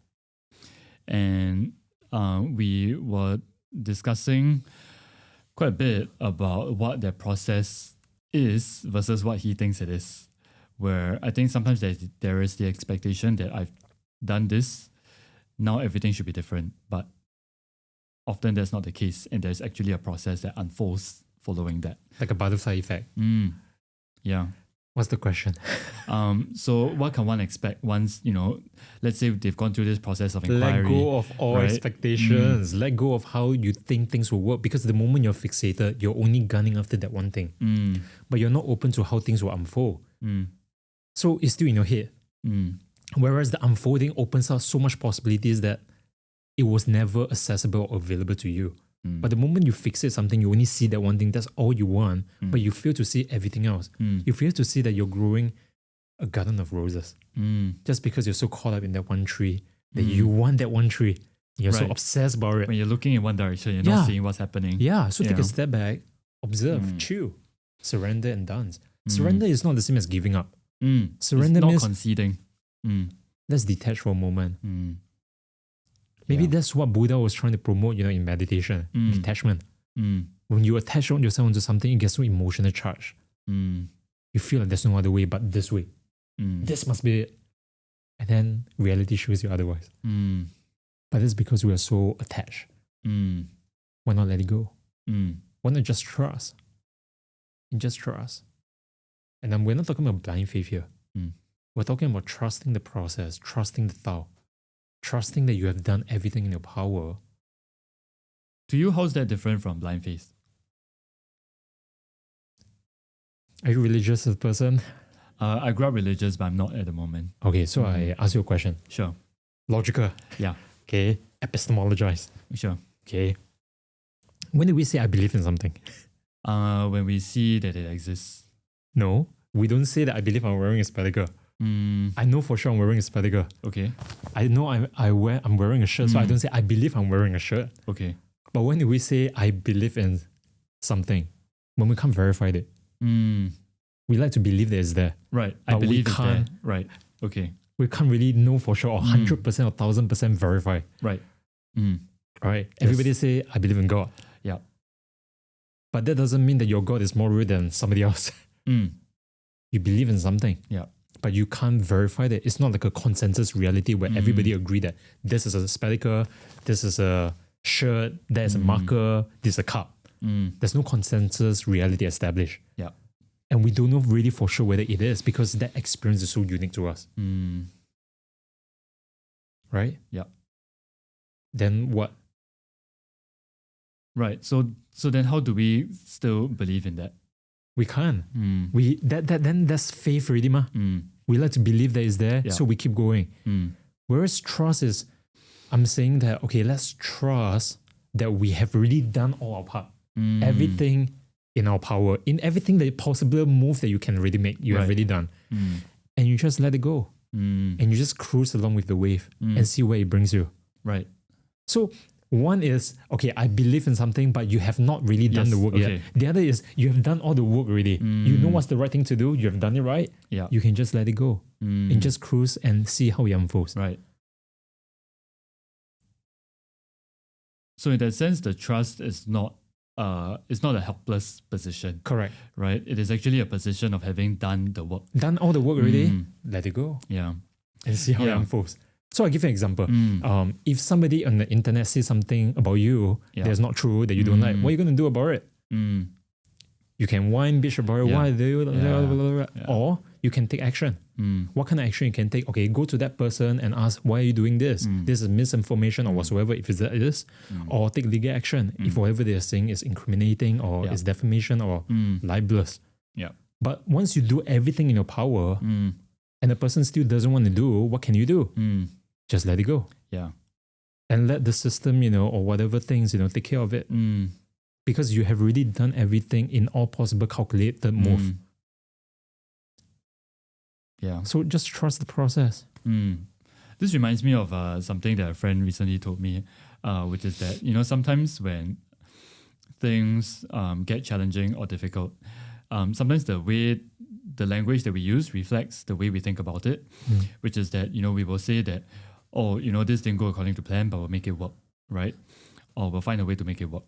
And we were discussing quite a bit about what that process is versus what he thinks it is. Where I think sometimes there is the expectation that I've done this, now everything should be different. But often that's not the case. And there's actually a process that unfolds following that. Like a butterfly effect. Yeah. What's the question? So what can one expect once, let's say they've gone through this process of inquiry. Let go of all expectations. Let go of how you think things will work. Because the moment you're fixated, you're only gunning after that one thing. But you're not open to how things will unfold. So it's still in your head. Whereas the unfolding opens up so much possibilities that it was never accessible or available to you. But the moment you fixate something, you only see that one thing, that's all you want, but you fail to see everything else. You fail to see that you're growing a garden of roses. Just because you're so caught up in that one tree, that you want that one tree. You're so obsessed about it. When you're looking in one direction, you're not seeing what's happening. Yeah, so take a step back, observe, chill, surrender and dance. Surrender is not the same as giving up. Surrender means means conceding. Let's detach for a moment. Maybe that's what Buddha was trying to promote, in meditation, detachment. When you attach yourself to something, you get so emotional charge. You feel like there's no other way but this way. This must be it. And then reality shows you otherwise. But it's because we are so attached. Why not let it go? Why not just trust? Just trust. And then we're not talking about blind faith here. We're talking about trusting the process, trusting the Tao. Trusting that you have done everything in your power. To you, how's that different from blind faith? Are you religious as a person? I grew up religious, but I'm not at the moment. Okay, so I ask you a question. Sure. Logical. Yeah. Okay. Epistemologize. Sure. Okay. When do we say I believe in something? When we see that it exists. No, we don't say that I believe I'm wearing a spectacle. I know for sure I'm wearing a spectacle. Okay. I know I'm wearing a shirt, so I don't say I believe I'm wearing a shirt. Okay. But when do we say I believe in something? When we can't verify it. We like to believe that it's there. Right. I believe it's there. Right. Okay. We can't really know for sure or 100% or 1000% verify. Right. Right. Everybody say I believe in God. Yeah. But that doesn't mean that your God is more real than somebody else. You believe in something. Yeah. But you can't verify that. It's not like a consensus reality where everybody agree that this is a spectacle, this is a shirt, that is a marker, this is a cup. There's no consensus reality established. Yeah. And we don't know really for sure whether it is because that experience is so unique to us. Right? Yeah. Then what? Right. So then how do we still believe in that? We can't. Then that's faith already, ma. We like to believe that it's there, so we keep going. Whereas trust is, I'm saying that, okay, let's trust that we have really done all our part. Everything in our power, in everything that possible move that you can really make, you have already done. And you just let it go. And you just cruise along with the wave and see where it brings you. Right. So one is, okay, I believe in something, but you have not really done the work yet. The other is, you have done all the work already. You know what's the right thing to do. You have done it right. Yeah. You can just let it go and just cruise and see how it unfolds. Right. So in that sense, the trust is not a helpless position. Correct. Right? It is actually a position of having done the work. Done all the work already, let it go. Yeah. And see how it unfolds. So I'll give you an example. If somebody on the internet says something about you that's not true, that you don't like, what are you going to do about it? You can whine, bitch about it. Why do you? Blah, blah, blah. Or you can take action. What kind of action you can take? Okay, go to that person and ask, why are you doing this? This is misinformation or whatsoever, if it is. Or take legal action if whatever they're saying is incriminating or is defamation or libelous. Yeah. But once you do everything in your power and the person still doesn't want to do, what can you do? Just let it go. Yeah. And let the system, or whatever things, take care of it. because you have already done everything in all possible calculated move. Yeah. So just trust the process. This reminds me of something that a friend recently told me, which is that, sometimes when things get challenging or difficult, sometimes the language that we use reflects the way we think about it, which is that, we will say that, this didn't go according to plan, but we'll make it work, right? Or we'll find a way to make it work.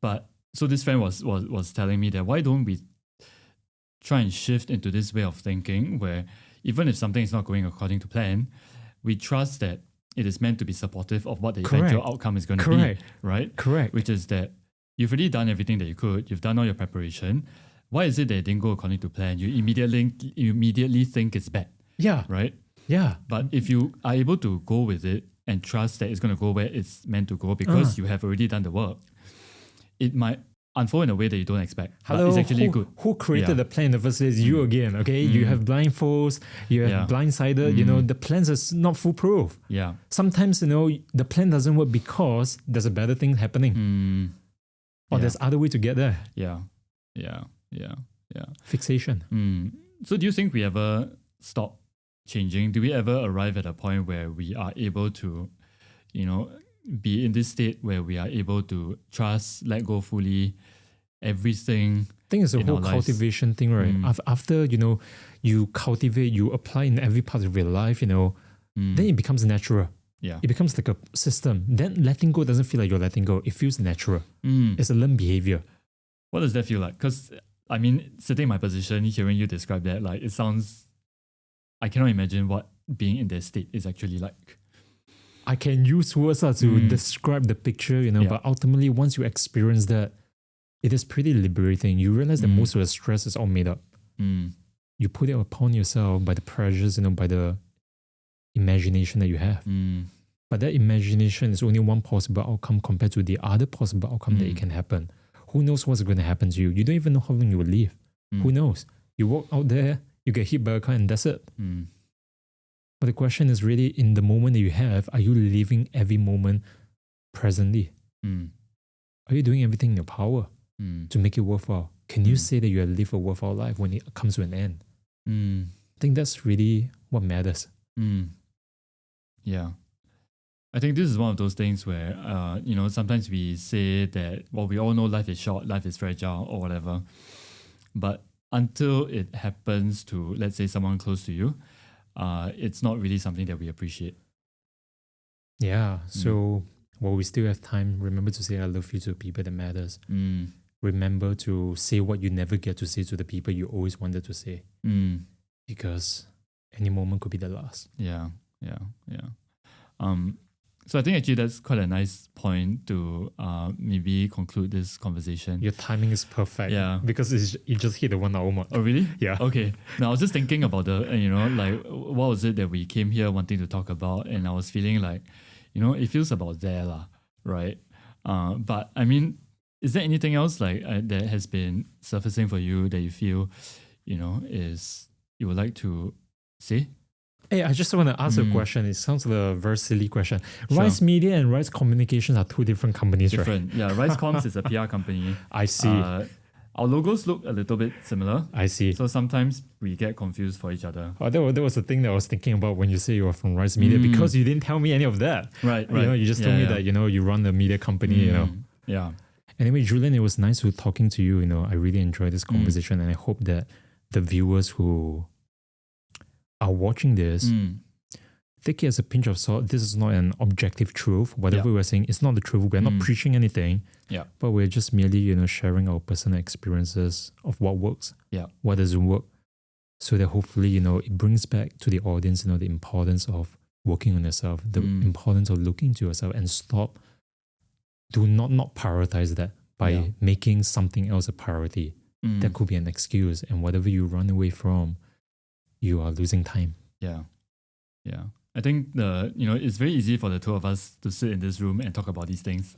But so this friend was telling me that why don't we try and shift into this way of thinking where even if something is not going according to plan, we trust that it is meant to be supportive of what the eventual outcome is going to be, right? Correct. Which is that you've already done everything that you could, you've done all your preparation. Why is it that it didn't go according to plan? You immediately think it's bad. Yeah. Right? Yeah. But if you are able to go with it and trust that it's going to go where it's meant to go because you have already done the work, it might unfold in a way that you don't expect. Hello, but it's actually good. Who created the plan in the first place? You again, okay? You have blindfolds, you have blindsided, the plans are not foolproof. Yeah. Sometimes, the plan doesn't work because there's a better thing happening. Or there's other way to get there. Yeah. Fixation. So do you think we ever stop changing? Do we ever arrive at a point where we are able to, be in this state where we are able to trust, let go fully, everything? I think it's a whole cultivation thing, right? After, you cultivate, you apply in every part of your life, then it becomes natural. Yeah. It becomes like a system. Then letting go doesn't feel like you're letting go. It feels natural. It's a learned behavior. What does that feel like? Because, sitting in my position, hearing you describe that, like, it sounds, I cannot imagine what being in that state is actually like. I can use words to describe the picture, but ultimately, once you experience that, it is pretty liberating. You realize that most of the stress is all made up. You put it upon yourself by the pressures, by the imagination that you have. But that imagination is only one possible outcome compared to the other possible outcome that it can happen. Who knows what's going to happen to you? You don't even know how long you will live. Who knows? You walk out there, you get hit by a car and that's it. But the question is really, in the moment that you have, are you living every moment presently? Are you doing everything in your power to make it worthwhile? Can you say that you have lived a worthwhile life when it comes to an end? I think that's really what matters. Yeah. I think this is one of those things where, sometimes we say that, we all know life is short, life is fragile or whatever. But until it happens to, let's say, someone close to you, it's not really something that we appreciate. Yeah. So while we still have time, remember to say I love you to people that matters. Remember to say what you never get to say to the people you always wanted to say. Because any moment could be the last. Yeah. So I think actually that's quite a nice point to maybe conclude this conversation. Your timing is perfect. Yeah. Because you just hit the 1 hour mark. Oh, really? Yeah. Okay. Now I was just thinking about what was it that we came here wanting to talk about? And I was feeling like, it feels about there, right? But is there anything else that has been surfacing for you that you feel, is you would like to say? Hey, I just want to ask a question. It sounds like a very silly question. Sure. Rise Media and Rise Communications are two different companies, Different. right? Yeah, Rise Comms is a PR company. I see. Our logos look a little bit similar. I see. So sometimes we get confused for each other. Oh, that was the thing that I was thinking about when you say you were from Rise Media, because you didn't tell me any of that. Right. You just told me that, you run the media company, Yeah. Anyway, Julian, it was nice talking to you. I really enjoyed this conversation and I hope that the viewers who are watching this, take it as a pinch of salt. This is not an objective truth. Whatever we're saying, it's not the truth. We're not preaching anything. Yeah. But we're just merely, sharing our personal experiences of what works, what doesn't work. So that hopefully, it brings back to the audience, the importance of working on yourself, the importance of looking to yourself and do not prioritize that by making something else a priority. That could be an excuse. And whatever you run away from, you are losing time. Yeah. I think it's very easy for the two of us to sit in this room and talk about these things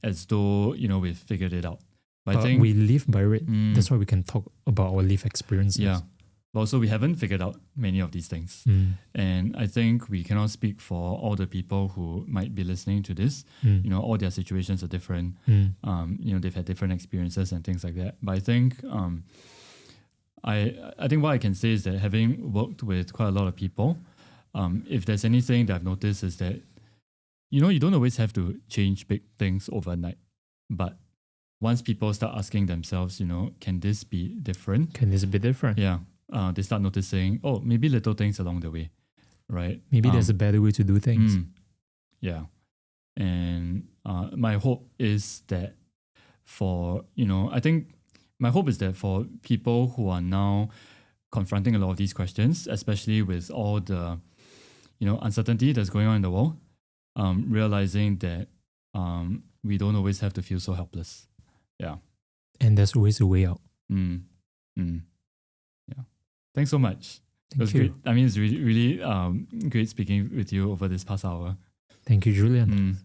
as though, we've figured it out. But I think we live by it. That's why we can talk about our life experiences. Yeah. but also we haven't figured out many of these things. And I think we cannot speak for all the people who might be listening to this. You know, all their situations are different. You know, they've had different experiences and things like that. But I think I think what I can say is that having worked with quite a lot of people, if there's anything that I've noticed is that, you know, you don't always have to change big things overnight. But once people start asking themselves, you know, can this be different? Can this be different? Yeah. They start noticing, oh, maybe little things along the way, right? Maybe there's a better way to do things. Yeah. And my hope is that for, you know, I think my hope is that for people who are now confronting a lot of these questions, especially with all the, you know, uncertainty that's going on in the world, realizing that we don't always have to feel so helpless. Yeah. And there's always a way out. Yeah. Thanks so much. Thank you. Great. I mean, it's really, really great speaking with you over this past hour. Thank you, Julian.